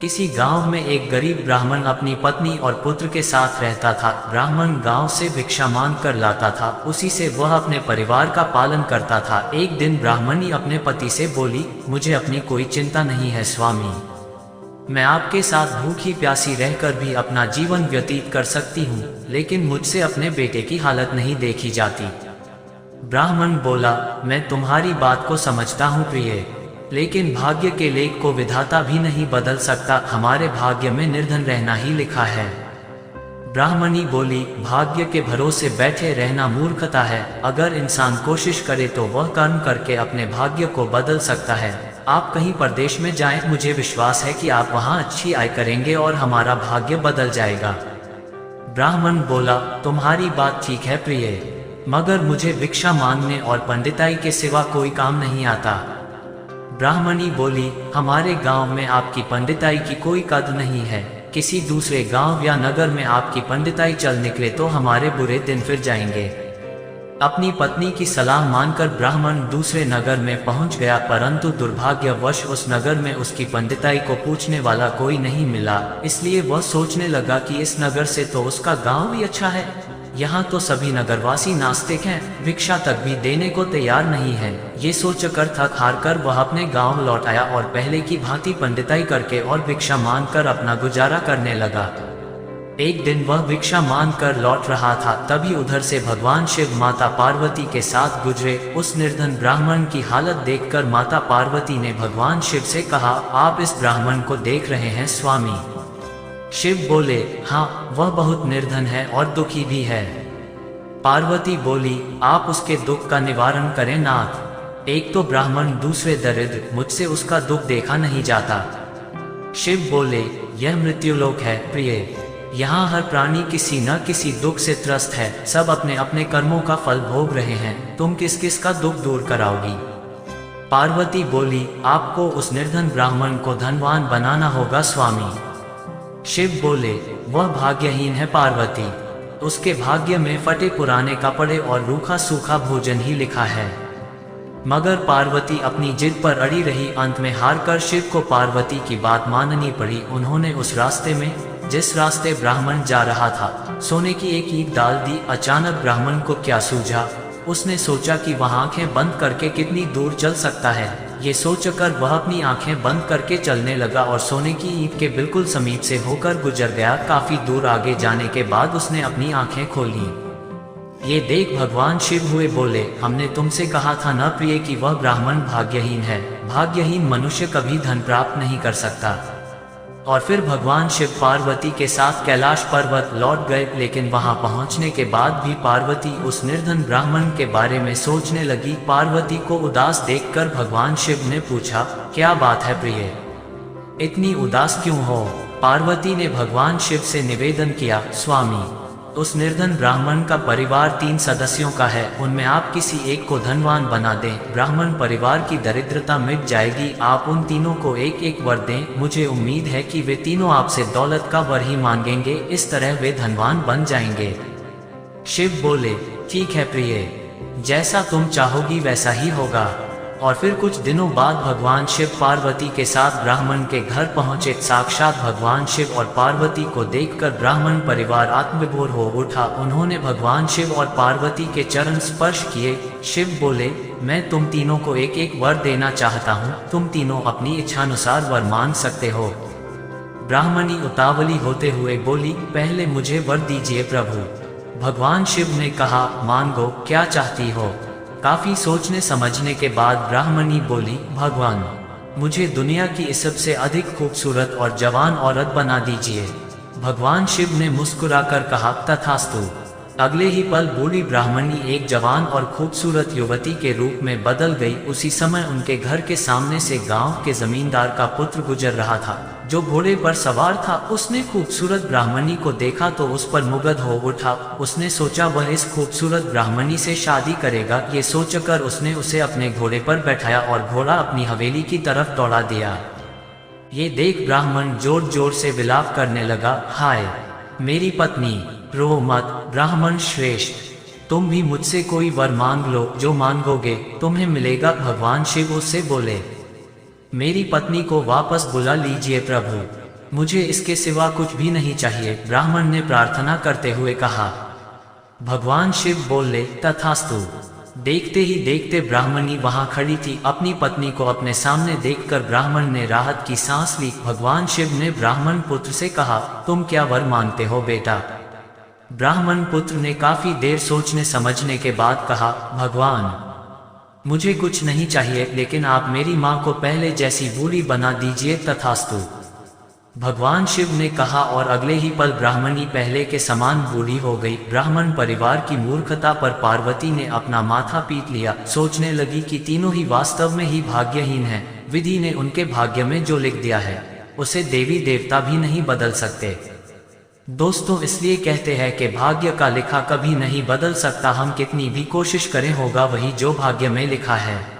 किसी गांव में एक गरीब ब्राह्मण अपनी पत्नी और पुत्र के साथ रहता था। ब्राह्मण गांव से भिक्षा मांग कर लाता था, उसी से वह अपने परिवार का पालन करता था। एक दिन ब्राह्मणी अपने पति से बोली, मुझे अपनी कोई चिंता नहीं है स्वामी, मैं आपके साथ भूखी प्यासी रहकर भी अपना जीवन व्यतीत कर सकती हूँ, लेकिन मुझसे अपने बेटे की हालत नहीं देखी जाती। ब्राह्मण बोला, मैं तुम्हारी बात को समझता हूँ प्रिय, लेकिन भाग्य के लेख को विधाता भी नहीं बदल सकता, हमारे भाग्य में निर्धन रहना ही लिखा है। ब्राह्मणी बोली, भाग्य के भरोसे बैठे रहना मूर्खता है। अगर इंसान कोशिश करे तो वह कर्म करके अपने भाग्य को बदल सकता है। आप कहीं परदेश में जाएं, मुझे विश्वास है कि आप वहां अच्छी आय करेंगे और हमारा भाग्य बदल जाएगा। ब्राह्मण बोला, तुम्हारी बात ठीक है प्रिय, मगर मुझे भिक्षा मांगने और पंडिताई के सिवा कोई काम नहीं आता। ब्राह्मणी बोली, हमारे गांव में आपकी पंडिताई की कोई कद्र नहीं है, किसी दूसरे गांव या नगर में आपकी पंडिताई चल निकले तो हमारे बुरे दिन फिर जाएंगे। अपनी पत्नी की सलाह मानकर ब्राह्मण दूसरे नगर में पहुंच गया, परंतु दुर्भाग्यवश उस नगर में उसकी पंडिताई को पूछने वाला कोई नहीं मिला। इसलिए वह सोचने लगा कि इस नगर से तो उसका गांव भी अच्छा है, यहाँ तो सभी नगरवासी नास्तिक हैं, भिक्षा तक भी देने को तैयार नहीं है। ये सोचकर थक हार कर वह अपने गांव लौट आया और पहले की भांति पंडिताई करके और भिक्षा मांग कर अपना गुजारा करने लगा। एक दिन वह भिक्षा मांग कर लौट रहा था, तभी उधर से भगवान शिव माता पार्वती के साथ गुजरे। उस निर्धन ब्राह्मण की हालत देखकर माता पार्वती ने भगवान शिव से कहा, आप इस ब्राह्मण को देख रहे हैं स्वामी? शिव बोले, हाँ, वह बहुत निर्धन है और दुखी भी है। पार्वती बोली, आप उसके दुख का निवारण करें नाथ, एक तो ब्राह्मण दूसरे दरिद्र, मुझसे उसका दुख देखा नहीं जाता। शिव बोले, यह मृत्युलोक है प्रिय, यहाँ हर प्राणी किसी न किसी दुख से त्रस्त है, सब अपने अपने कर्मों का फल भोग रहे हैं, तुम किस किस का दुख दूर कराओगी? पार्वती बोली, आपको उस निर्धन ब्राह्मण को धनवान बनाना होगा स्वामी। शिव बोले, वह भाग्यहीन है पार्वती, उसके भाग्य में फटे पुराने कपड़े और रूखा सूखा भोजन ही लिखा है। मगर पार्वती अपनी जिद पर अड़ी रही, अंत में हार कर शिव को पार्वती की बात माननी पड़ी। उन्होंने उस रास्ते में, जिस रास्ते ब्राह्मण जा रहा था, सोने की एक ईंट डाल दी। अचानक ब्राह्मण को क्या सूझा, उसने सोचा कि वह आंखें बंद करके कितनी दूर चल सकता है। ये सोचकर वह अपनी आंखें बंद करके चलने लगा और सोने की ईंट के बिल्कुल समीप से होकर गुजर गया। काफी दूर आगे जाने के बाद उसने अपनी आंखें खोली। ये देख भगवान शिव हुए बोले, हमने तुमसे कहा था न प्रिय कि वह ब्राह्मण भाग्यहीन है, भाग्यहीन मनुष्य कभी धन प्राप्त नहीं कर सकता। और फिर भगवान शिव पार्वती के साथ कैलाश पर्वत लौट गए, लेकिन वहां पहुंचने के बाद भी पार्वती उस निर्धन ब्राह्मण के बारे में सोचने लगी। पार्वती को उदास देखकर भगवान शिव ने पूछा, क्या बात है प्रिय, इतनी उदास क्यों हो? पार्वती ने भगवान शिव से निवेदन किया, स्वामी, उस निर्धन ब्राह्मण का परिवार 3 सदस्यों का है, उनमें आप किसी एक को धनवान बना दें, ब्राह्मण परिवार की दरिद्रता मिट जाएगी। आप उन तीनों को एक एक वर दें, मुझे उम्मीद है कि वे तीनों आपसे दौलत का वर ही मांगेंगे, इस तरह वे धनवान बन जाएंगे। शिव बोले, ठीक है प्रिय, जैसा तुम चाहोगी वैसा ही होगा। और फिर कुछ दिनों बाद भगवान शिव पार्वती के साथ ब्राह्मण के घर पहुंचे। साक्षात भगवान शिव और पार्वती को देखकर ब्राह्मण परिवार आत्मविभोर हो उठा। उन्होंने भगवान शिव और पार्वती के चरण स्पर्श किए। शिव बोले, मैं तुम तीनों को एक एक वर देना चाहता हूँ, तुम तीनों अपनी इच्छानुसार वर मांग सकते हो। ब्राह्मणी उतावली होते हुए बोली, पहले मुझे वर दीजिए प्रभु। भगवान शिव ने कहा, मांगो, क्या चाहती हो? काफी सोचने समझने के बाद ब्राह्मणी बोली, भगवान, मुझे दुनिया की इस सबसे अधिक खूबसूरत और जवान औरत बना दीजिए। भगवान शिव ने मुस्कुराकर कहा, तथास्तु। अगले ही पल बूढ़ी ब्राह्मणी एक जवान और खूबसूरत युवती के रूप में बदल गई। उसी समय उनके घर के सामने से गांव के जमींदार का पुत्र गुजर रहा था, जो घोड़े पर सवार था। उसने खूबसूरत ब्राह्मणी को देखा तो उस पर मुग्ध हो उठा। उसने सोचा वह इस खूबसूरत ब्राह्मणी से शादी करेगा। ये सोचकर उसने उसे अपने घोड़े पर बैठाया और घोड़ा अपनी हवेली की तरफ दौड़ा दिया। ये देख ब्राह्मण जोर जोर से विलाप करने लगा, हाय मेरी पत्नी, रो मत ब्राह्मण श्रेष्ठ, तुम भी मुझसे कोई वर मांग लो, जो मांगोगे तुम्हें मिलेगा। भगवान शिव उससे बोले, मेरी पत्नी को वापस बुला लीजिए प्रभु। मुझे इसके सिवा कुछ भी नहीं चाहिए, ब्राह्मण ने प्रार्थना करते हुए कहा। भगवान शिव बोले, तथास्तु। देखते ही देखते ब्राह्मणी वहां खड़ी थी। अपनी पत्नी को अपने सामने देखकर ब्राह्मण ने राहत की सांस ली। भगवान शिव ने ब्राह्मण पुत्र से कहा, तुम क्या वर मांगते हो बेटा? ब्राह्मण पुत्र ने काफी देर सोचने समझने के बाद कहा, भगवान, मुझे कुछ नहीं चाहिए, लेकिन आप मेरी माँ को पहले जैसी बूढ़ी बना दीजिए, तथास्तु। भगवान शिव ने कहा और अगले ही पल ब्राह्मणी पहले के समान बूढ़ी हो गई। ब्राह्मण परिवार की मूर्खता पर पार्वती ने अपना माथा पीट लिया। सोचने लगी कि तीनों ही वास्तव में ही भाग्यहीन हैं। विधि ने उनके भाग्य में जो लिख दिया है उसे देवी देवता भी नहीं बदल सकते। दोस्तों, इसलिए कहते हैं कि भाग्य का लिखा कभी नहीं बदल सकता। हम कितनी भी कोशिश करें, होगा वही जो भाग्य में लिखा है।